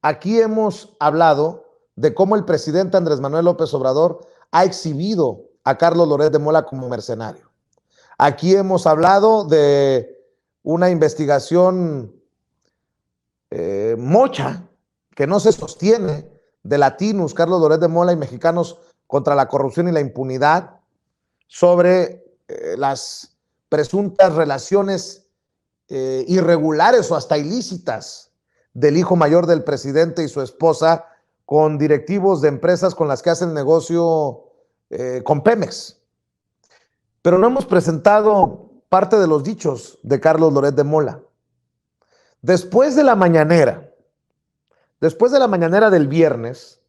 Aquí hemos hablado de cómo el presidente Andrés Manuel López Obrador ha exhibido a Carlos Loret de Mola como mercenario. Aquí hemos hablado de una investigación mocha que no se sostiene de Latinus, Carlos Loret de Mola y Mexicanos contra la Corrupción y la Impunidad sobre las presuntas relaciones irregulares o hasta ilícitas del hijo mayor del presidente y su esposa con directivos de empresas con las que hacen negocio con Pemex. Pero no hemos presentado parte de los dichos de Carlos Loret de Mola. Después de la mañanera del viernes,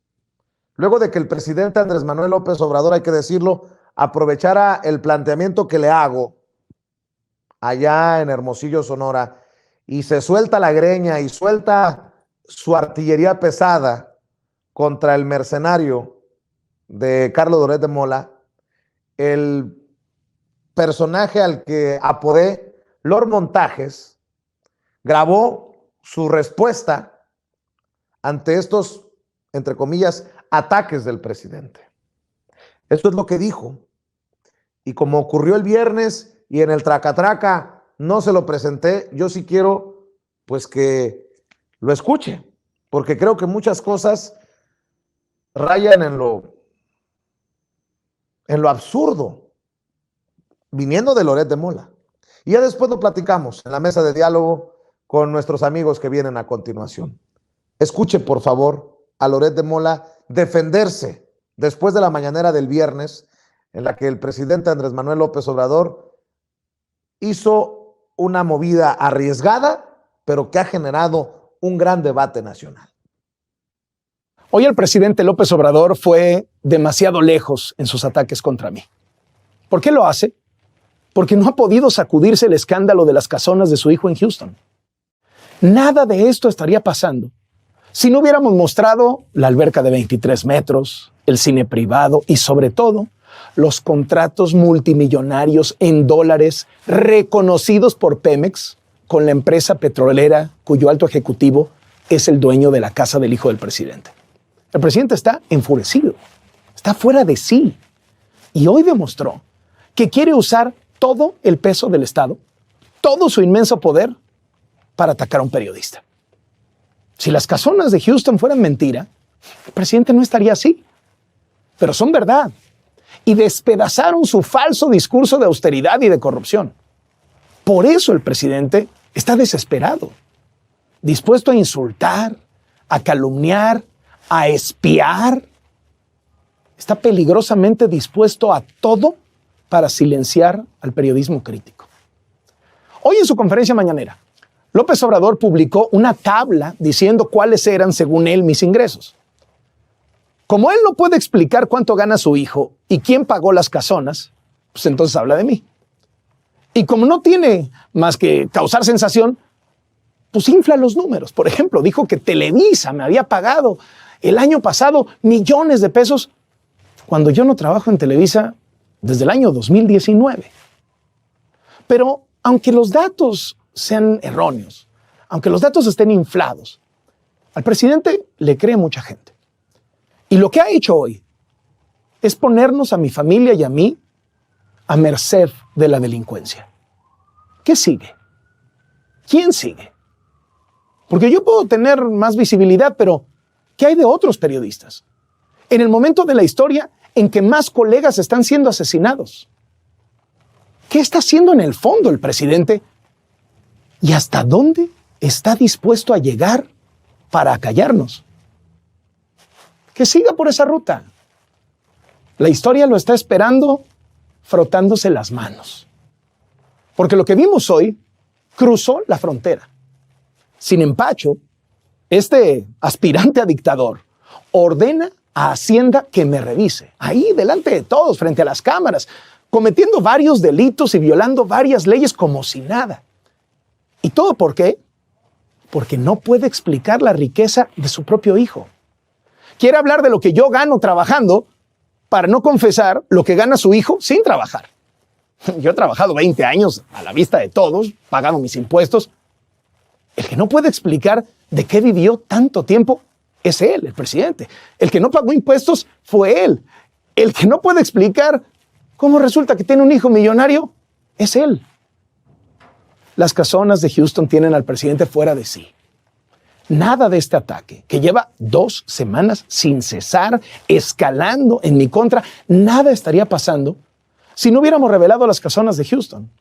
luego de que el presidente Andrés Manuel López Obrador, hay que decirlo, aprovechara el planteamiento que le hago allá en Hermosillo, Sonora, y se suelta la greña y suelta su artillería pesada contra el mercenario de Carlos Loret de Mola, el personaje al que apodé Lord Montajes grabó su respuesta ante estos, entre comillas, ataques del presidente. Esto es lo que dijo. Y como ocurrió el viernes y en el traca-traca no se lo presenté, yo sí quiero pues que lo escuche, porque creo que muchas cosas rayan en lo absurdo, viniendo de Loret de Mola. Y ya después lo platicamos en la mesa de diálogo con nuestros amigos que vienen a continuación. Escuche, por favor, a Loret de Mola defenderse después de la mañanera del viernes, en la que el presidente Andrés Manuel López Obrador hizo una movida arriesgada, pero que ha generado un gran debate nacional. Hoy el presidente López Obrador fue demasiado lejos en sus ataques contra mí. ¿Por qué lo hace? Porque no ha podido sacudirse el escándalo de las casonas de su hijo en Houston. Nada de esto estaría pasando si no hubiéramos mostrado la alberca de 23 metros, el cine privado y sobre todo los contratos multimillonarios en dólares reconocidos por Pemex con la empresa petrolera cuyo alto ejecutivo es el dueño de la casa del hijo del presidente. El presidente está enfurecido, está fuera de sí y hoy demostró que quiere usar todo el peso del Estado, todo su inmenso poder para atacar a un periodista. Si las casonas de Houston fueran mentira, el presidente no estaría así, pero son verdad y despedazaron su falso discurso de austeridad y de corrupción. Por eso el presidente está desesperado, dispuesto a insultar, a calumniar, a espiar. Está peligrosamente dispuesto a todo para silenciar al periodismo crítico. Hoy en su conferencia mañanera, López Obrador publicó una tabla diciendo cuáles eran, según él, mis ingresos. Como él no puede explicar cuánto gana su hijo y quién pagó las casonas, pues entonces habla de mí. Y como no tiene más que causar sensación, pues infla los números. Por ejemplo, dijo que Televisa me había pagado el año pasado millones de pesos cuando yo no trabajo en Televisa desde el año 2019. Pero aunque los datos sean erróneos, aunque los datos estén inflados, al presidente le cree mucha gente. Y lo que ha hecho hoy es ponernos a mi familia y a mí a merced de la delincuencia. ¿Qué sigue? ¿Quién sigue? Porque yo puedo tener más visibilidad, pero ¿qué hay de otros periodistas? En el momento de la historia en que más colegas están siendo asesinados. ¿Qué está haciendo en el fondo el presidente? ¿Y hasta dónde está dispuesto a llegar para acallarnos? Que siga por esa ruta. La historia lo está esperando frotándose las manos. Porque lo que vimos hoy cruzó la frontera. Sin empacho, este aspirante a dictador ordena a Hacienda que me revise, ahí delante de todos, frente a las cámaras, cometiendo varios delitos y violando varias leyes como si nada. ¿Y todo por qué? Porque no puede explicar la riqueza de su propio hijo. Quiere hablar de lo que yo gano trabajando para no confesar lo que gana su hijo sin trabajar. Yo he trabajado 20 años a la vista de todos, pagando mis impuestos. El que no puede explicar ¿De qué vivió tanto tiempo? Es él, el presidente. El que no pagó impuestos fue él. El que no puede explicar cómo resulta que tiene un hijo millonario es él. Las casonas de Houston tienen al presidente fuera de sí. Nada de este ataque, que lleva 2 semanas sin cesar, escalando en mi contra, nada estaría pasando si no hubiéramos revelado las casonas de Houston.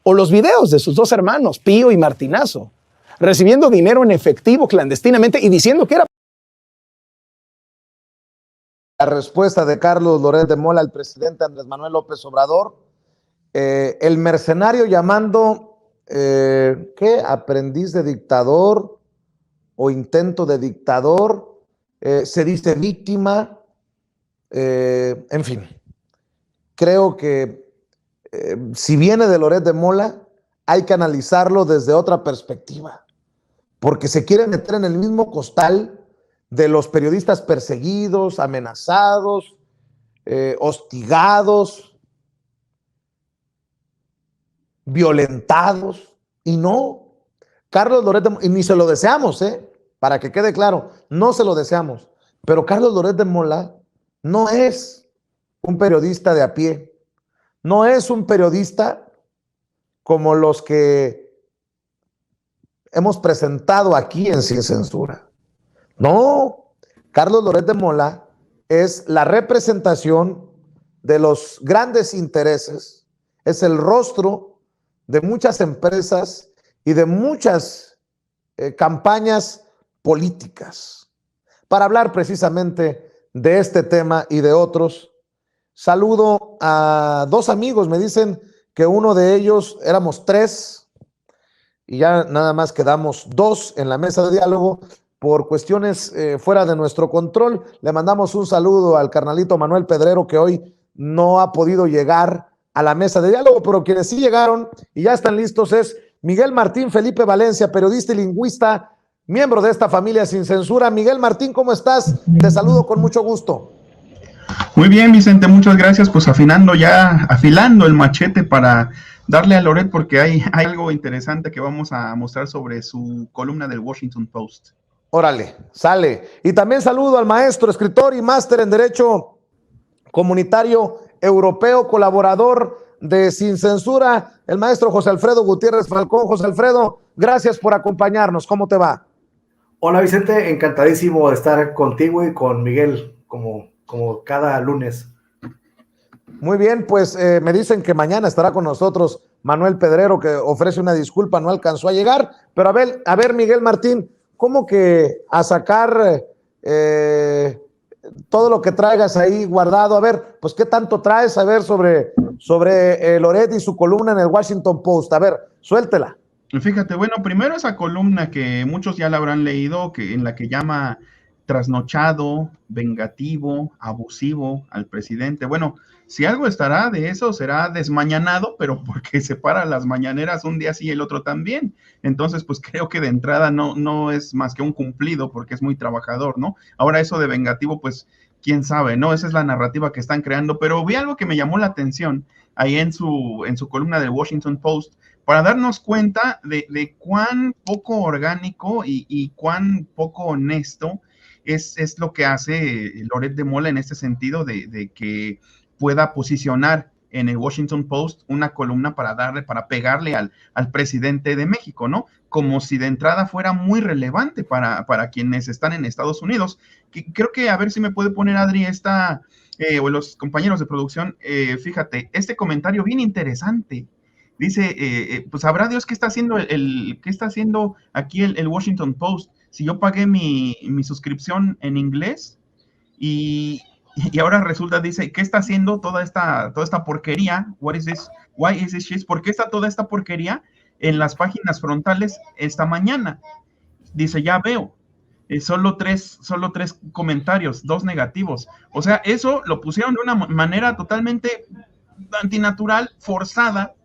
O los videos de sus 2 hermanos, Pío y Martinazo, recibiendo dinero en efectivo clandestinamente y diciendo que era... La respuesta de Carlos Loret de Mola al presidente Andrés Manuel López Obrador, el mercenario llamando, ¿qué? Aprendiz de dictador o intento de dictador, se dice víctima, en fin. Creo que si viene de Loret de Mola, hay que analizarlo desde otra perspectiva, porque se quiere meter en el mismo costal de los periodistas perseguidos, amenazados, hostigados, violentados, y no. Carlos Loret de Mola, y ni se lo deseamos, para que quede claro, no se lo deseamos, pero Carlos Loret de Mola no es un periodista de a pie, no es un periodista como los que hemos presentado aquí en Sin Censura. No, Carlos Loret de Mola es la representación de los grandes intereses, es el rostro de muchas empresas y de muchas campañas políticas. Para hablar precisamente de este tema y de otros, saludo a 2 amigos. Me dicen que uno de ellos, éramos 3 y ya nada más quedamos 2 en la mesa de diálogo por cuestiones fuera de nuestro control. Le mandamos un saludo al carnalito Manuel Pedrero, que hoy no ha podido llegar a la mesa de diálogo, pero quienes sí llegaron y ya están listos es Miguel Martín Felipe Valencia, periodista y lingüista, miembro de esta familia Sin Censura. Miguel Martín, ¿cómo estás? Te saludo con mucho gusto. Muy bien, Vicente, muchas gracias. Pues afilando el machete para darle a Loret, porque hay algo interesante que vamos a mostrar sobre su columna del Washington Post. Órale, sale. Y también saludo al maestro, escritor y máster en Derecho Comunitario Europeo, colaborador de Sin Censura, el maestro José Alfredo Gutiérrez Falcón. José Alfredo, gracias por acompañarnos. ¿Cómo te va? Hola, Vicente, encantadísimo de estar contigo y con Miguel, como cada lunes. Muy bien, pues me dicen que mañana estará con nosotros Manuel Pedrero, que ofrece una disculpa, no alcanzó a llegar. Pero a ver, Miguel Martín, ¿cómo que a sacar todo lo que traigas ahí guardado? A ver, pues ¿qué tanto traes? A ver, sobre Loret y su columna en el Washington Post. A ver, suéltela. Fíjate, bueno, primero esa columna que muchos ya la habrán leído, en la que llama trasnochado, vengativo, abusivo al presidente. Bueno, si algo estará de eso, será desmañanado, pero porque se para las mañaneras un día sí y el otro también. Entonces, pues creo que de entrada no es más que un cumplido, porque es muy trabajador, ¿no? Ahora eso de vengativo, pues quién sabe, ¿no? Esa es la narrativa que están creando, pero vi algo que me llamó la atención ahí en su columna del Washington Post, para darnos cuenta de cuán poco orgánico y cuán poco honesto es lo que hace Loret de Mola en este sentido de que pueda posicionar en el Washington Post una columna para pegarle al presidente de México, ¿no? Como si de entrada fuera muy relevante para quienes están en Estados Unidos. Creo que, a ver si me puede poner Adri o los compañeros de producción, fíjate, este comentario bien interesante. Dice, pues sabrá Dios qué está haciendo qué está haciendo aquí el Washington Post. Si yo pagué mi suscripción en inglés y ahora resulta, dice, ¿qué está haciendo toda esta porquería? What is this? Why is this shit? ¿Por qué está toda esta porquería en las páginas frontales esta mañana? Dice, ya veo. Solo tres comentarios, 2 negativos. O sea, eso lo pusieron de una manera totalmente antinatural, forzada.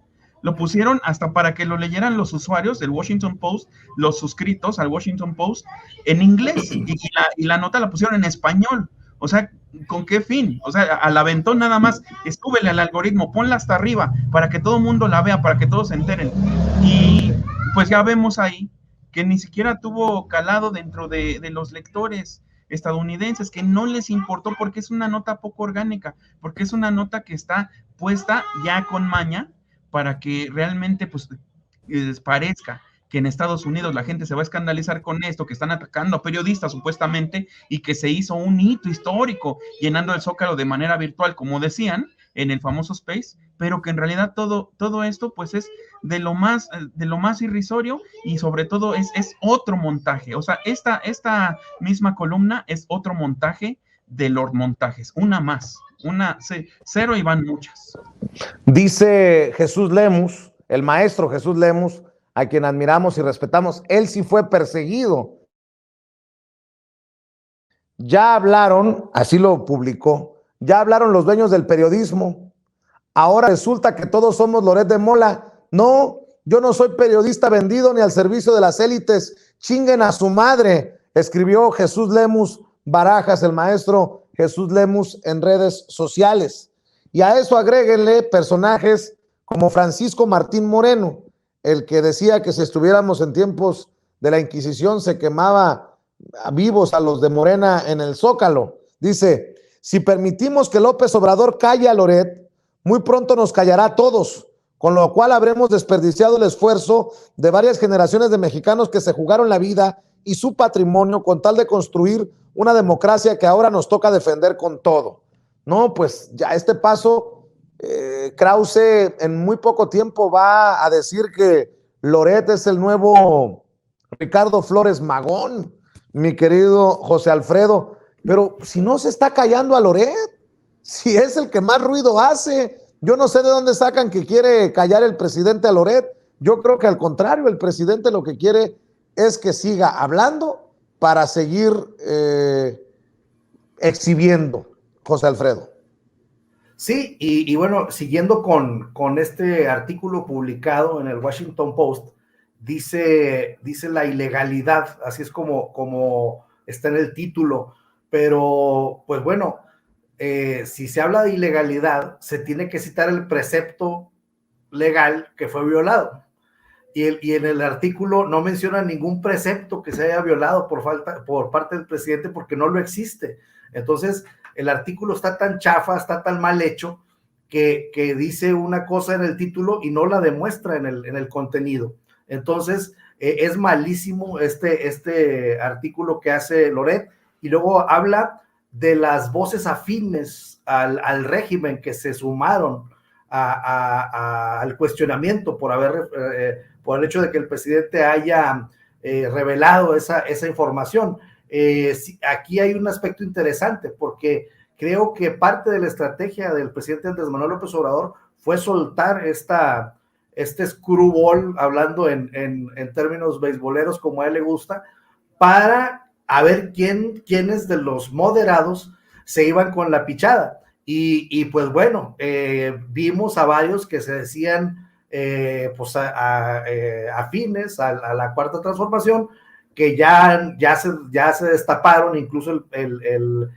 Lo pusieron hasta para que lo leyeran los usuarios del Washington Post, los suscritos al Washington Post, en inglés, y la nota la pusieron en español. O sea, ¿con qué fin? O sea, al aventón nada más, súbele al algoritmo, ponla hasta arriba, para que todo el mundo la vea, para que todos se enteren. Y pues ya vemos ahí que ni siquiera tuvo calado dentro de los lectores estadounidenses, que no les importó porque es una nota poco orgánica, porque es una nota que está puesta ya con maña para que realmente pues parezca que en Estados Unidos la gente se va a escandalizar con esto, que están atacando a periodistas supuestamente, y que se hizo un hito histórico llenando el Zócalo de manera virtual, como decían, en el famoso Space, pero que en realidad todo esto pues es de lo más irrisorio, y sobre todo es otro montaje. O sea, esta misma columna es otro montaje de los montajes, una más, cero y van muchas. Dice Jesús Lemus, el maestro Jesús Lemus, a quien admiramos y respetamos, él sí fue perseguido. Ya hablaron, así lo publicó, ya hablaron los dueños del periodismo. Ahora resulta que todos somos Loret de Mola. No, yo no soy periodista vendido ni al servicio de las élites. Chinguen a su madre, escribió Jesús Lemus Barajas, el maestro Jesús Lemus, en redes sociales. Y a eso agréguenle personajes como Francisco Martín Moreno, el que decía que si estuviéramos en tiempos de la Inquisición se quemaba vivos a los de Morena en el Zócalo. Dice, si permitimos que López Obrador calle a Loret, muy pronto nos callará a todos, con lo cual habremos desperdiciado el esfuerzo de varias generaciones de mexicanos que se jugaron la vida y su patrimonio con tal de construir una democracia que ahora nos toca defender con todo. No, pues ya este paso, Krause en muy poco tiempo va a decir que Loret es el nuevo Ricardo Flores Magón, mi querido José Alfredo, pero si no se está callando a Loret, si es el que más ruido hace, yo no sé de dónde sacan que quiere callar el presidente a Loret. Yo creo que al contrario, el presidente lo que quiere es que siga hablando para seguir exhibiendo, José Alfredo. Sí, y bueno, siguiendo con este artículo publicado en el Washington Post, dice la ilegalidad, así es como está en el título, pero pues bueno, si se habla de ilegalidad, se tiene que citar el precepto legal que fue violado. Y en el artículo no menciona ningún precepto que se haya violado por parte del presidente, porque no lo existe. Entonces, el artículo está tan chafa, está tan mal hecho, que dice una cosa en el título y no la demuestra en el contenido. Entonces, es malísimo este artículo que hace Loret, y luego habla de las voces afines al régimen que se sumaron al cuestionamiento por el hecho de que el presidente haya revelado esa información. Aquí hay un aspecto interesante, porque creo que parte de la estrategia del presidente Andrés Manuel López Obrador fue soltar este screwball, hablando en términos beisboleros como a él le gusta, para a ver quiénes de los moderados se iban con la pichada. Y pues bueno, vimos a varios que se decían pues afines a la Cuarta Transformación, que ya se destaparon. Incluso el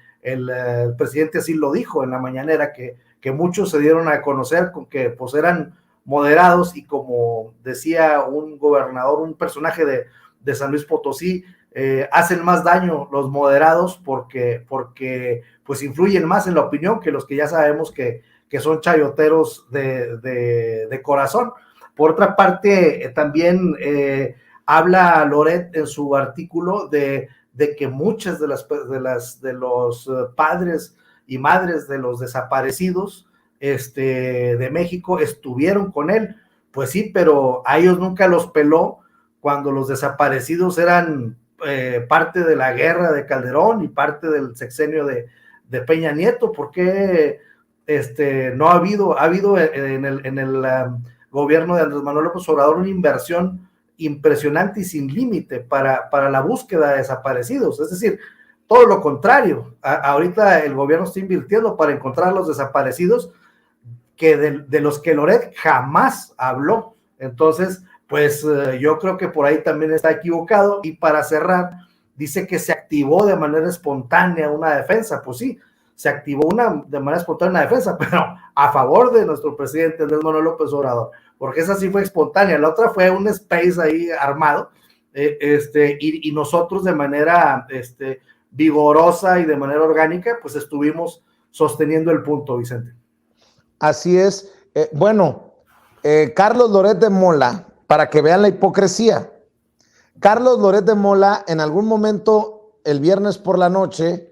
presidente así lo dijo en la mañanera, que muchos se dieron a conocer con que pues eran moderados, y como decía un gobernador, un personaje de San Luis Potosí, hacen más daño los moderados porque pues influyen más en la opinión que los que ya sabemos que son chayoteros de corazón. Por otra parte, también habla Loret en su artículo de que muchas de los padres y madres de los desaparecidos de México estuvieron con él. Pues sí, pero a ellos nunca los peló cuando los desaparecidos eran parte de la guerra de Calderón y parte del sexenio de Peña Nieto. ¿Por qué no ha habido en el gobierno de Andrés Manuel López Obrador una inversión impresionante y sin límite para la búsqueda de desaparecidos? Es decir, todo lo contrario. Ahorita el gobierno está invirtiendo para encontrar a los desaparecidos que de los que Loret jamás habló. Entonces, pues yo creo que por ahí también está equivocado. Y para cerrar, dice que se activó de manera espontánea una defensa. Pues sí, se activó de manera espontánea una defensa, pero a favor de nuestro presidente Andrés Manuel López Obrador, porque esa sí fue espontánea. La otra fue un space ahí armado, y nosotros de manera vigorosa y de manera orgánica, pues estuvimos sosteniendo el punto, Vicente. Así es. Carlos Loret de Mola, para que vean la hipocresía. Carlos Loret de Mola en algún momento el viernes por la noche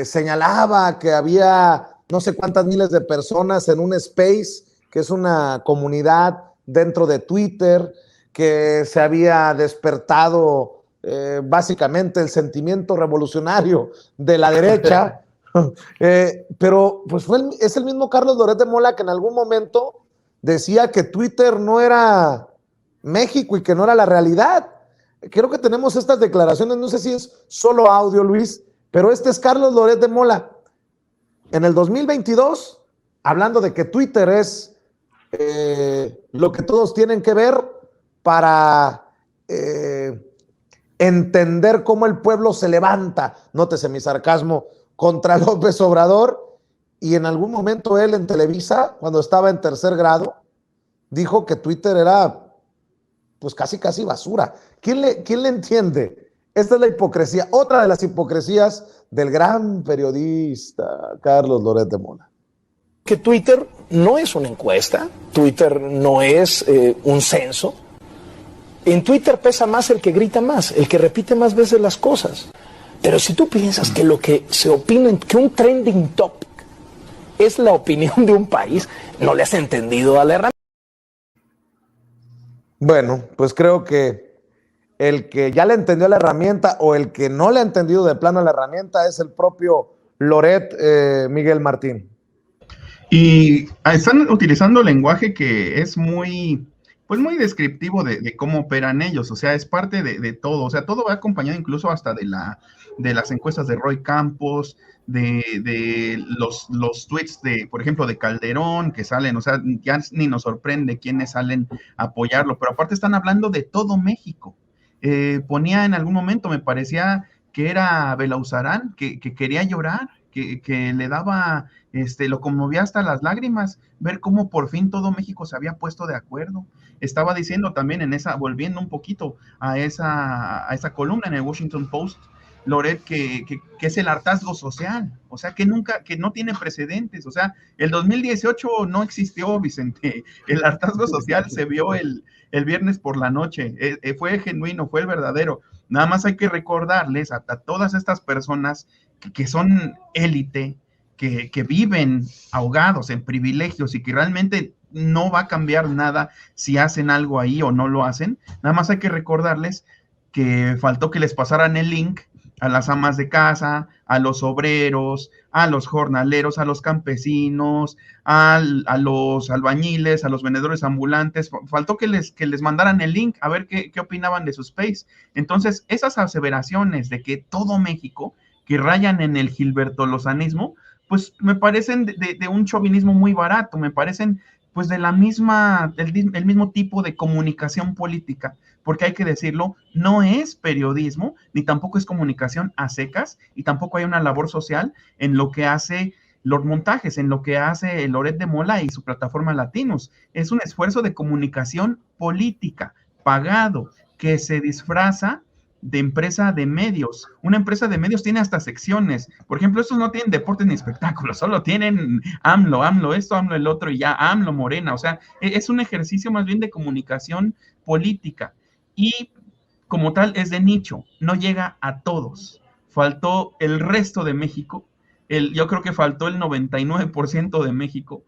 señalaba que había no sé cuántas miles de personas en un space, que es una comunidad dentro de Twitter, que se había despertado básicamente el sentimiento revolucionario de la derecha. Pero pues es el mismo Carlos Loret de Mola que en algún momento decía que Twitter no era México y que no era la realidad. Creo que tenemos estas declaraciones, no sé si es solo audio, Luis, pero este es Carlos Loret de Mola. En el 2022, hablando de que Twitter es lo que todos tienen que ver para entender cómo el pueblo se levanta, nótese mi sarcasmo, contra López Obrador, y en algún momento él en Televisa, cuando estaba en tercer grado, dijo que Twitter era pues casi basura. ¿Quién le entiende? Esta es la hipocresía, otra de las hipocresías del gran periodista Carlos Loret de Mola. Que Twitter no es una encuesta, Twitter no es un censo. En Twitter pesa más el que grita más, el que repite más veces las cosas. Pero si tú piensas que lo que se opina, que un trending topic es la opinión de un país, no le has entendido a la herramienta. Bueno, pues creo que el que ya le entendió la herramienta o el que no le ha entendido de plano la herramienta es el propio Loret, Miguel Martín. Y están utilizando lenguaje que es muy descriptivo de cómo operan ellos, o sea, es parte de todo, o sea, todo va acompañado incluso hasta de las encuestas de Roy Campos, de los tweets por ejemplo, de Calderón, que salen, o sea, ya ni nos sorprende quiénes salen a apoyarlo, pero aparte están hablando de todo México. Ponía en algún momento, me parecía que era Belauzarán, que quería llorar, que le daba, lo conmovía hasta las lágrimas, ver cómo por fin todo México se había puesto de acuerdo. Estaba diciendo también volviendo un poquito a esa columna en el Washington Post, Loret, que es el hartazgo social, o sea, que no tiene precedentes, o sea, el 2018 no existió, Vicente, el hartazgo social se vio el viernes por la noche, fue genuino, fue el verdadero. Nada más hay que recordarles a todas estas personas que son élite, que viven ahogados en privilegios y que realmente no va a cambiar nada si hacen algo ahí o no lo hacen. Nada más hay que recordarles que faltó que les pasaran el link a las amas de casa, a los obreros, a los jornaleros, a los campesinos, a los albañiles, a los vendedores ambulantes. Faltó que les mandaran el link a ver qué opinaban de su space. Entonces, esas aseveraciones de que todo México, que rayan en el gilbertolozanismo, pues me parecen de un chauvinismo muy barato, me parecen pues del mismo tipo de comunicación política, porque hay que decirlo, no es periodismo, ni tampoco es comunicación a secas, y tampoco hay una labor social en lo que hace los montajes, en lo que hace Loret de Mola y su plataforma Latinos. Es un esfuerzo de comunicación política, pagado, que se disfraza de empresa de medios. Una empresa de medios tiene hasta secciones. Por ejemplo, estos no tienen deportes ni espectáculos, solo tienen AMLO esto, AMLO el otro y ya AMLO Morena. O sea, es un ejercicio más bien de comunicación política y como tal es de nicho, no llega a todos. Faltó el resto de México, yo creo que faltó el 99% de México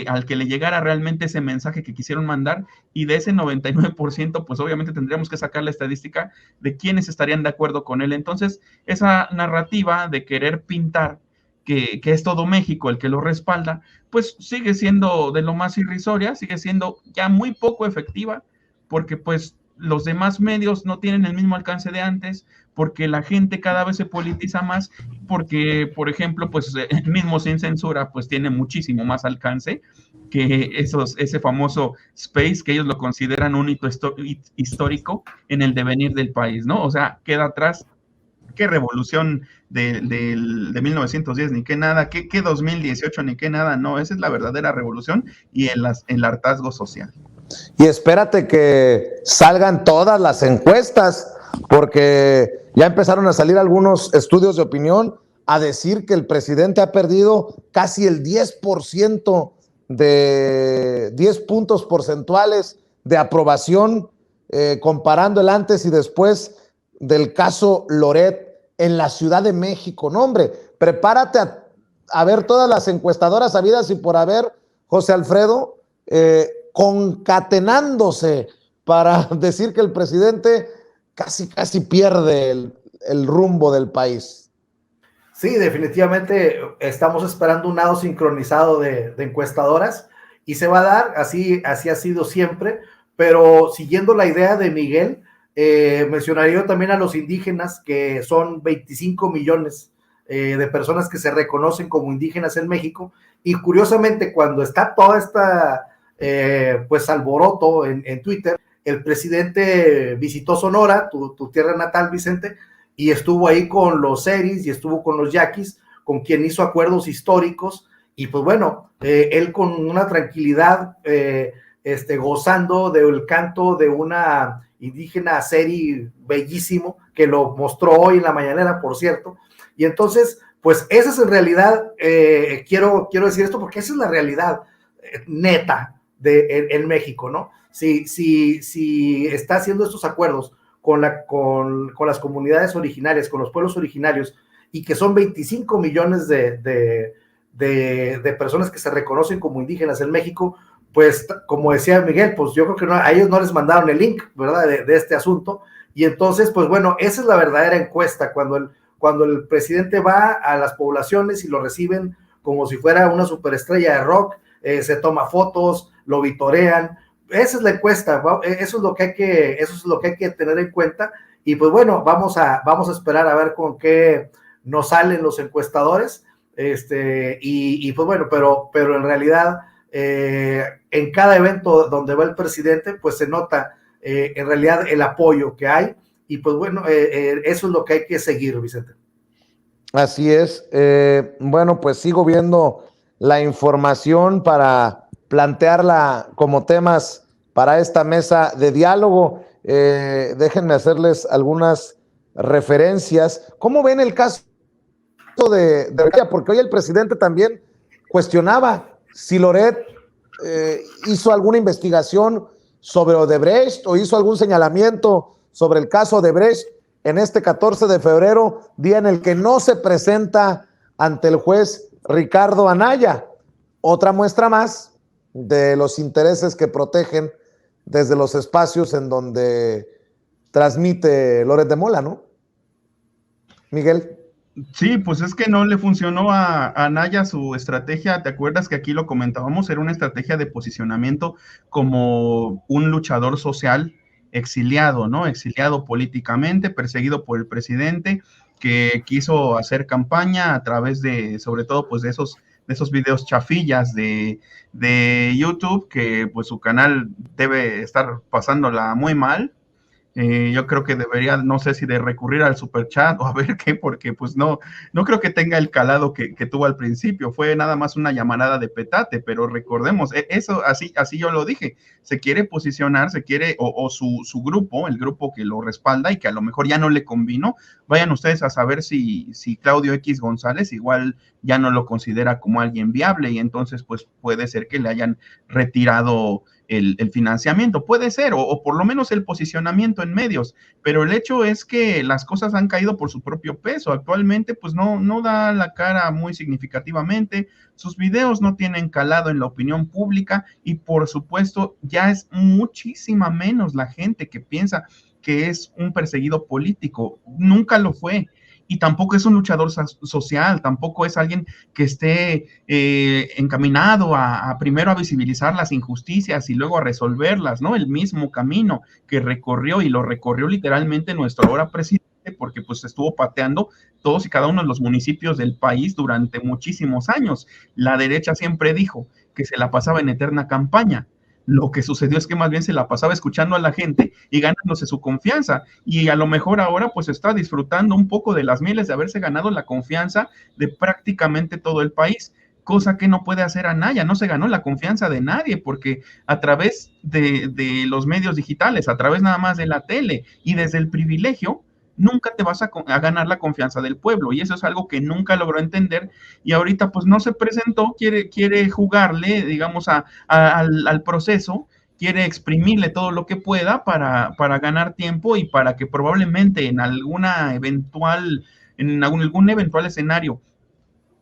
al que le llegara realmente ese mensaje que quisieron mandar, y de ese 99%, pues obviamente tendríamos que sacar la estadística de quiénes estarían de acuerdo con él. Entonces, esa narrativa de querer pintar que es todo México el que lo respalda, pues sigue siendo de lo más irrisoria, sigue siendo ya muy poco efectiva, porque pues los demás medios no tienen el mismo alcance de antes, porque la gente cada vez se politiza más, porque, por ejemplo, pues el mismo Sin Censura, pues tiene muchísimo más alcance que ese famoso space que ellos lo consideran un hito histórico en el devenir del país, ¿no? O sea, queda atrás, qué revolución de 1910, ni qué nada, qué 2018, ni qué nada, no, esa es la verdadera revolución y el hartazgo social. Y espérate que salgan todas las encuestas, porque ya empezaron a salir algunos estudios de opinión a decir que el presidente ha perdido casi el 10% de 10 puntos porcentuales de aprobación, comparando el antes y después del caso Loret en la Ciudad de México. No, hombre, prepárate a ver todas las encuestadoras habidas y por haber, José Alfredo, concatenándose para decir que el presidente casi pierde el rumbo del país. Sí, definitivamente estamos esperando un nado sincronizado de encuestadoras y se va a dar, así ha sido siempre, pero siguiendo la idea de Miguel, mencionaría yo también a los indígenas, que son 25 millones de personas que se reconocen como indígenas en México, y curiosamente cuando está toda esta pues alboroto en Twitter, el presidente visitó Sonora, tu tierra natal, Vicente, y estuvo ahí con los seris y estuvo con los yaquis, con quien hizo acuerdos históricos, y pues bueno, él con una tranquilidad, gozando del canto de una indígena seri bellísimo, que lo mostró hoy en la mañanera, por cierto, y entonces, pues esa es en realidad, quiero decir esto porque esa es la realidad neta en México, ¿no? Si está haciendo estos acuerdos con las comunidades originarias, con los pueblos originarios, y que son 25 millones de personas que se reconocen como indígenas en México, pues como decía Miguel, pues yo creo que a ellos no les mandaron el link, ¿verdad?, de este asunto, y entonces, pues bueno, esa es la verdadera encuesta, cuando el presidente va a las poblaciones y lo reciben como si fuera una superestrella de rock, se toma fotos, lo vitorean. Esa es la encuesta, eso es lo que hay que tener en cuenta, y pues bueno, vamos a esperar a ver con qué nos salen los encuestadores, y pues bueno, pero en realidad, en cada evento donde va el presidente, pues se nota en realidad el apoyo que hay, y pues bueno, eso es lo que hay que seguir, Vicente. Así es. Bueno, pues sigo viendo la información para plantearla como temas para esta mesa de diálogo. Déjenme hacerles algunas referencias. ¿Cómo ven el caso de Loret? Porque hoy el presidente también cuestionaba si Loret hizo alguna investigación sobre Odebrecht o hizo algún señalamiento sobre el caso Odebrecht en este 14 de febrero, día en el que no se presenta ante el juez Ricardo Anaya. Otra muestra más de los intereses que protegen desde los espacios en donde transmite Loret de Mola, ¿no? Miguel. Sí, pues es que no le funcionó a Anaya su estrategia. ¿Te acuerdas que aquí lo comentábamos? Era una estrategia de posicionamiento como un luchador social exiliado, ¿no? Exiliado políticamente, perseguido por el presidente, que quiso hacer campaña a través de, sobre todo, pues de esos videos chafillas de YouTube, que pues su canal debe estar pasándola muy mal. Yo creo que debería, no sé si de recurrir al superchat o a ver qué, porque pues no creo que tenga el calado que tuvo al principio. Fue nada más una llamarada de petate, pero recordemos, eso así yo lo dije, se quiere posicionar, o su grupo, el grupo que lo respalda y que a lo mejor ya no le convino. Vayan ustedes a saber si Claudio X González igual ya no lo considera como alguien viable, y entonces pues puede ser que le hayan retirado el financiamiento, puede ser, o por lo menos el posicionamiento en medios, pero el hecho es que las cosas han caído por su propio peso. Actualmente pues no da la cara muy significativamente, sus videos no tienen calado en la opinión pública, y por supuesto ya es muchísima menos la gente que piensa que es un perseguido político. Nunca lo fue. Y tampoco es un luchador social, tampoco es alguien que esté encaminado primero a visibilizar las injusticias y luego a resolverlas, ¿no? El mismo camino que recorrió, y lo recorrió literalmente nuestro ahora presidente, porque pues estuvo pateando todos y cada uno de los municipios del país durante muchísimos años. La derecha siempre dijo que se la pasaba en eterna campaña. Lo que sucedió es que más bien se la pasaba escuchando a la gente y ganándose su confianza, y a lo mejor ahora pues está disfrutando un poco de las mieles de haberse ganado la confianza de prácticamente todo el país. cosa que no puede hacer Anaya. No se ganó la confianza de nadie, porque a través de los medios digitales, a través nada más de la tele y desde el privilegio, nunca te vas a ganar la confianza del pueblo, y eso es algo que nunca logró entender, y ahorita pues no se presentó, quiere jugarle, digamos, al proceso, quiere exprimirle todo lo que pueda para ganar tiempo y para que probablemente en algún eventual escenario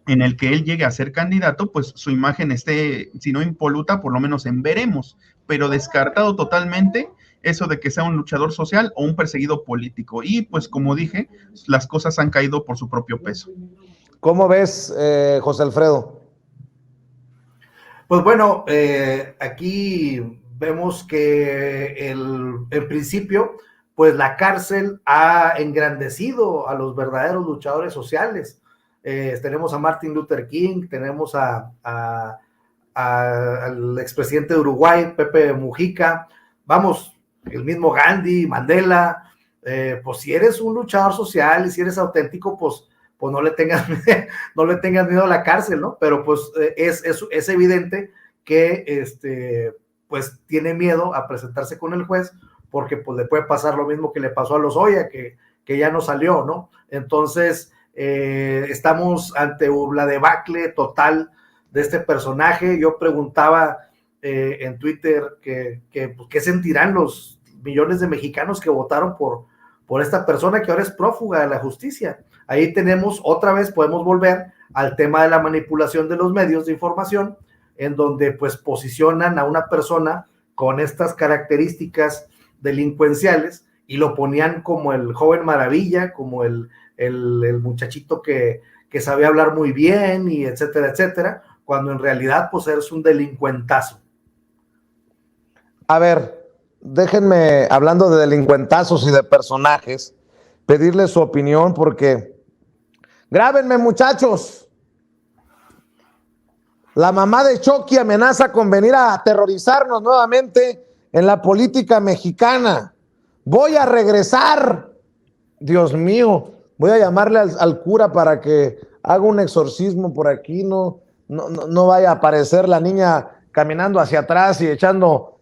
en el que él llegue a ser candidato, pues su imagen esté, si no impoluta, por lo menos en veremos, pero descartado totalmente eso de que sea un luchador social o un perseguido político. Y pues como dije, las cosas han caído por su propio peso. ¿Cómo ves, José Alfredo? Pues bueno, aquí vemos que en principio, pues la cárcel ha engrandecido a los verdaderos luchadores sociales. Tenemos a Martin Luther King, tenemos al expresidente de Uruguay, Pepe Mujica, vamos, el mismo Gandhi, Mandela. Pues si eres un luchador social y si eres auténtico, pues no le tengas miedo a la cárcel, ¿no? Pero pues es evidente que pues tiene miedo a presentarse con el juez, porque pues le puede pasar lo mismo que le pasó a Lozoya, que ya no salió, ¿no? Entonces estamos ante la debacle total de este personaje. Yo preguntaba en Twitter pues, ¿qué sentirán los millones de mexicanos que votaron por esta persona que ahora es prófuga de la justicia? Ahí tenemos, otra vez podemos volver al tema de la manipulación de los medios de información, en donde pues posicionan a una persona con estas características delincuenciales y lo ponían como el joven maravilla, como el muchachito que sabía hablar muy bien y etcétera, etcétera, cuando en realidad pues eres un delincuentazo. A ver, déjenme, hablando de delincuentazos y de personajes, pedirle su opinión, porque grábenme, muchachos. La mamá de Chucky amenaza con venir a aterrorizarnos nuevamente en la política mexicana. Voy a regresar. Dios mío, voy a llamarle al cura para que haga un exorcismo por aquí. No vaya a aparecer la niña caminando hacia atrás y echando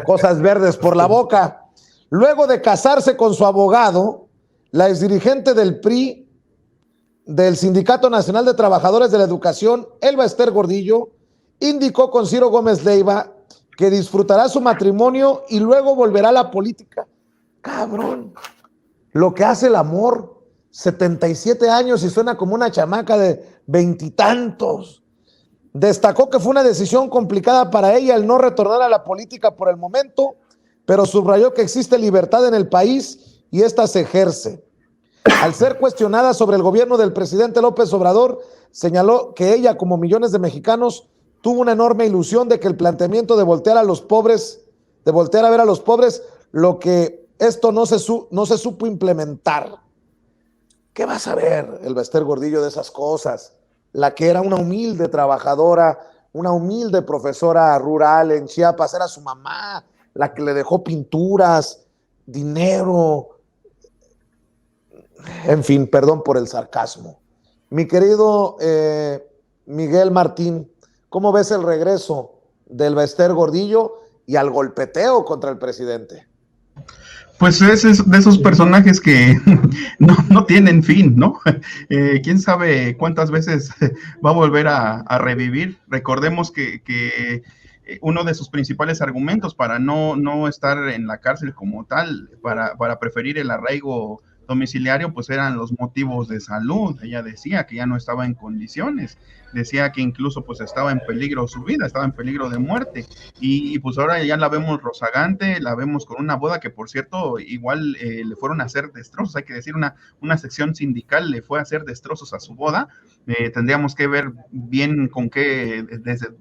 cosas verdes por la boca. Luego de casarse con su abogado, la exdirigente del PRI, del Sindicato Nacional de Trabajadores de la Educación, Elba Ester Gordillo, indicó con Ciro Gómez Leiva que disfrutará su matrimonio y luego volverá a la política. Cabrón, lo que hace el amor, 77 años y suena como una chamaca de veintitantos. Destacó que fue una decisión complicada para ella el no retornar a la política por el momento, pero subrayó que existe libertad en el país y esta se ejerce. Al ser cuestionada sobre el gobierno del presidente López Obrador, señaló que ella, como millones de mexicanos, tuvo una enorme ilusión de que el planteamiento de voltear a los pobres, de voltear a ver a los pobres, lo que esto no se supo implementar. ¿Qué va a saber el Ester Gordillo de esas cosas? La que era una humilde trabajadora, una humilde profesora rural en Chiapas, era su mamá, la que le dejó pinturas, dinero. En fin, perdón por el sarcasmo. Mi querido Miguel Martín, ¿cómo ves el regreso del Ester Gordillo y al golpeteo contra el presidente? Pues es de esos personajes que no tienen fin, ¿no? ¿Quién sabe cuántas veces va a volver a revivir? Recordemos que uno de sus principales argumentos para no estar en la cárcel como tal, para preferir el arraigo domiciliario, pues eran los motivos de salud. Ella decía que ya no estaba en condiciones, decía que incluso pues estaba en peligro su vida, estaba en peligro de muerte, y pues ahora ya la vemos rozagante, la vemos con una boda que, por cierto, igual le fueron a hacer destrozos, hay que decir, una sección sindical le fue a hacer destrozos a su boda. Tendríamos que ver bien con qué,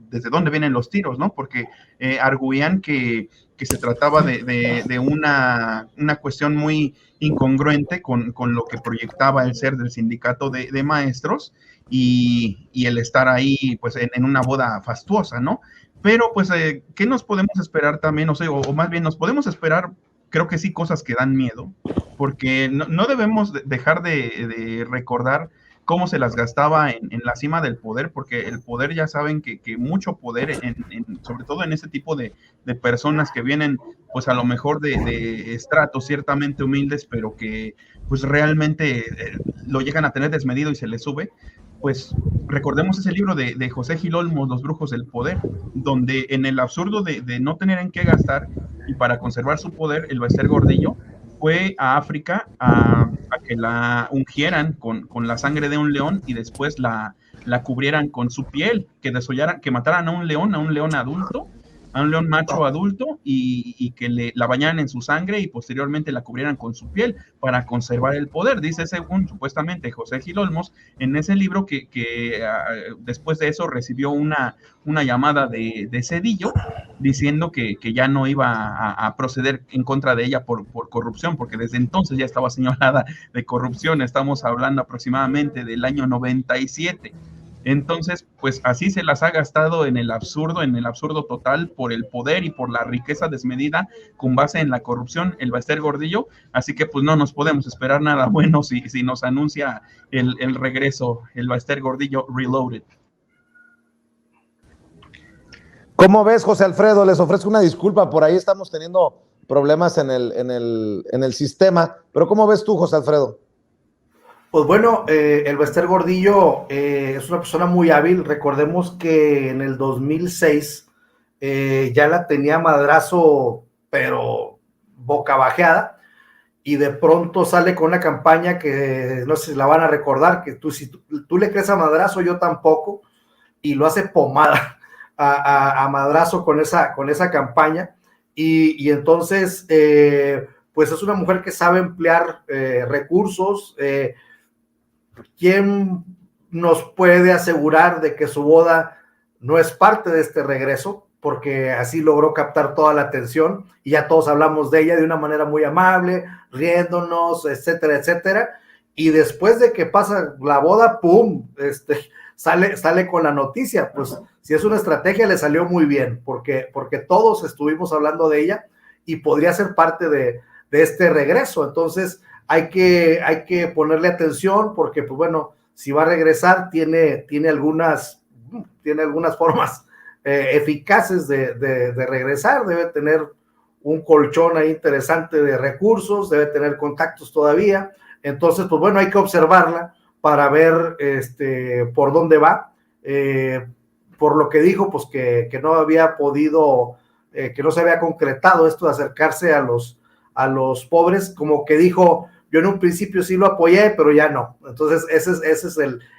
desde dónde vienen los tiros, ¿no? Porque arguían que se trataba de una cuestión muy incongruente con lo que proyectaba el ser del sindicato de maestros y el estar ahí pues en una boda fastuosa, ¿no? Pero pues, ¿qué nos podemos esperar también? O sea, o más bien nos podemos esperar, creo que sí, cosas que dan miedo, porque no debemos dejar de recordar cómo se las gastaba en la cima del poder, porque el poder ya saben que mucho poder, sobre todo en ese tipo de personas que vienen pues a lo mejor de estratos ciertamente humildes, pero que pues realmente lo llegan a tener desmedido y se les sube. Pues recordemos ese libro de José Gil Olmos, Los brujos del poder, donde en el absurdo de no tener en qué gastar y para conservar su poder, el Bester Gordillo fue a África a que la ungieran con la sangre de un león y después la cubrieran con su piel, que desollaran, que mataran a un león adulto, a un león macho adulto, y que la bañaran en su sangre y posteriormente la cubrieran con su piel para conservar el poder. Dice, según supuestamente José Gil Olmos, en ese libro que después de eso recibió una llamada de Zedillo diciendo que ya no iba a proceder en contra de ella por corrupción, porque desde entonces ya estaba señalada de corrupción. Estamos hablando aproximadamente del año 97. Entonces, pues así se las ha gastado en el absurdo total, por el poder y por la riqueza desmedida con base en la corrupción, el Bester Gordillo. Así que pues no nos podemos esperar nada bueno si nos anuncia el regreso, el Bester Gordillo Reloaded. ¿Cómo ves, José Alfredo? Les ofrezco una disculpa, por ahí estamos teniendo problemas en el sistema, pero ¿cómo ves tú, José Alfredo? Pues bueno, el Bester Gordillo es una persona muy hábil. Recordemos que en el 2006 ya la tenía Madrazo, pero boca bajeada, y de pronto sale con una campaña que no sé si la van a recordar, que si tú le crees a Madrazo, yo tampoco, y lo hace pomada a Madrazo con esa campaña, y entonces pues es una mujer que sabe emplear recursos. ¿Quién nos puede asegurar de que su boda no es parte de este regreso? Porque así logró captar toda la atención y ya todos hablamos de ella de una manera muy amable, riéndonos, etcétera, etcétera. Y después de que pasa la boda, ¡pum!, sale con la noticia. Pues si es una estrategia, le salió muy bien, porque todos estuvimos hablando de ella y podría ser parte de este regreso. Entonces hay que ponerle atención, porque pues bueno, si va a regresar, tiene algunas formas eficaces de regresar. Debe tener un colchón ahí interesante de recursos, debe tener contactos todavía. Entonces pues bueno, hay que observarla para ver por dónde va. Por lo que dijo, pues que no había podido, que no se había concretado esto de acercarse a los pobres, como que dijo, yo en un principio sí lo apoyé, pero ya no. Entonces esa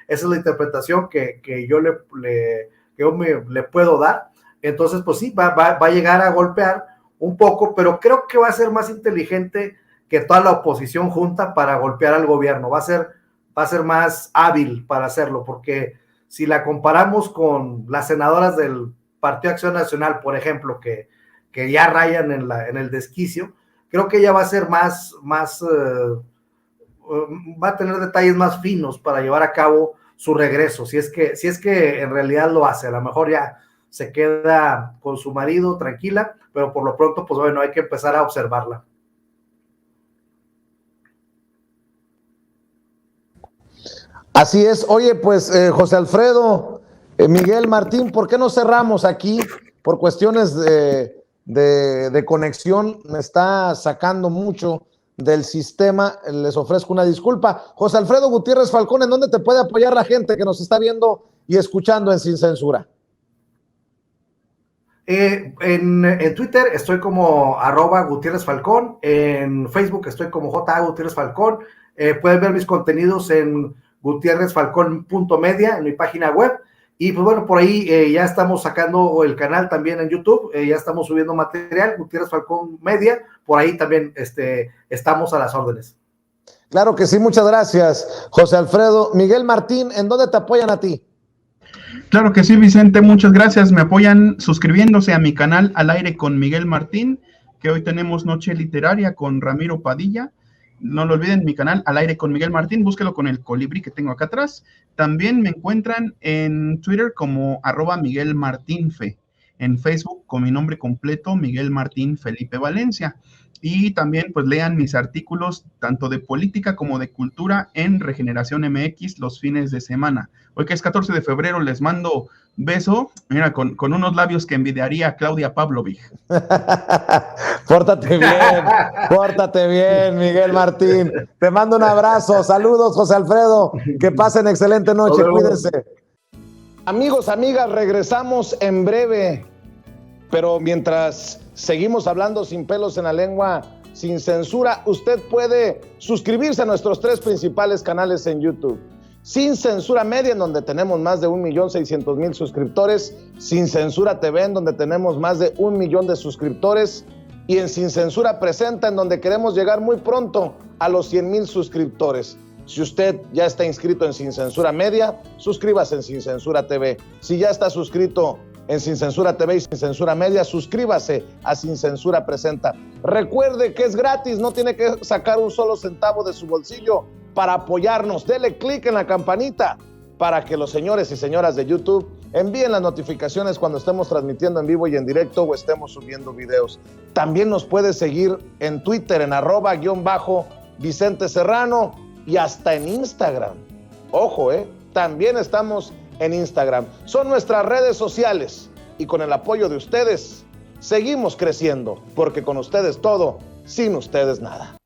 es la interpretación que yo le puedo dar. Entonces pues sí, va a llegar a golpear un poco, pero creo que va a ser más inteligente que toda la oposición junta para golpear al gobierno. Va a ser más hábil para hacerlo, porque si la comparamos con las senadoras del Partido Acción Nacional, por ejemplo, que ya rayan en el desquicio, creo que ella va a ser va a tener detalles más finos para llevar a cabo su regreso, si es que en realidad lo hace. A lo mejor ya se queda con su marido tranquila, pero por lo pronto, pues bueno, hay que empezar a observarla. Así es. Oye, pues José Alfredo, Miguel Martín, ¿por qué no cerramos aquí? Por cuestiones de conexión, me está sacando mucho del sistema, les ofrezco una disculpa. José Alfredo Gutiérrez Falcón, ¿en dónde te puede apoyar la gente que nos está viendo y escuchando en Sin Censura? En Twitter estoy como @Gutiérrez Falcón, en Facebook estoy como J. Gutiérrez Falcón. Pueden ver mis contenidos en gutierrezfalcón.media, en mi página web. Y pues bueno, por ahí ya estamos sacando el canal también en YouTube, ya estamos subiendo material, Gutiérrez Falcón Media, por ahí también estamos a las órdenes. Claro que sí, muchas gracias, José Alfredo. Miguel Martín, ¿en dónde te apoyan a ti? Claro que sí, Vicente, muchas gracias. Me apoyan suscribiéndose a mi canal Al Aire con Miguel Martín, que hoy tenemos Noche Literaria con Ramiro Padilla. No lo olviden, mi canal Al Aire con Miguel Martín, búsquelo con el colibrí que tengo acá atrás. También me encuentran en Twitter como @MiguelMartínFe, en Facebook con mi nombre completo, Miguel Martín Felipe Valencia. y también pues lean mis artículos tanto de política como de cultura en Regeneración MX los fines de semana. Hoy que es 14 de febrero les mando beso, mira, con unos labios que envidiaría a Claudia Pavlovich. Pórtate bien, Miguel Martín. Te mando un abrazo, saludos, José Alfredo, que pasen excelente noche, cuídense. Amigos, amigas, regresamos en breve, pero mientras seguimos hablando sin pelos en la lengua, sin censura, usted puede suscribirse a nuestros 3 principales canales en YouTube. Sin Censura Media, en donde tenemos más de 1,600,000 suscriptores, Sin Censura TV, en donde tenemos más de 1 millón de suscriptores, y en Sin Censura Presenta, en donde queremos llegar muy pronto a los 100,000 suscriptores. Si usted ya está inscrito en Sin Censura Media, suscríbase en Sin Censura TV. Si ya está suscrito en Sin Censura TV y Sin Censura Media, suscríbase a Sin Censura Presenta. Recuerde que es gratis, no tiene que sacar un solo centavo de su bolsillo para apoyarnos. Dele clic en la campanita para que los señores y señoras de YouTube envíen las notificaciones cuando estemos transmitiendo en vivo y en directo o estemos subiendo videos. También nos puede seguir en Twitter en @Vicente Serrano y hasta en Instagram. Ojo, también estamos en Instagram. Son nuestras redes sociales y con el apoyo de ustedes seguimos creciendo, porque con ustedes todo, sin ustedes nada.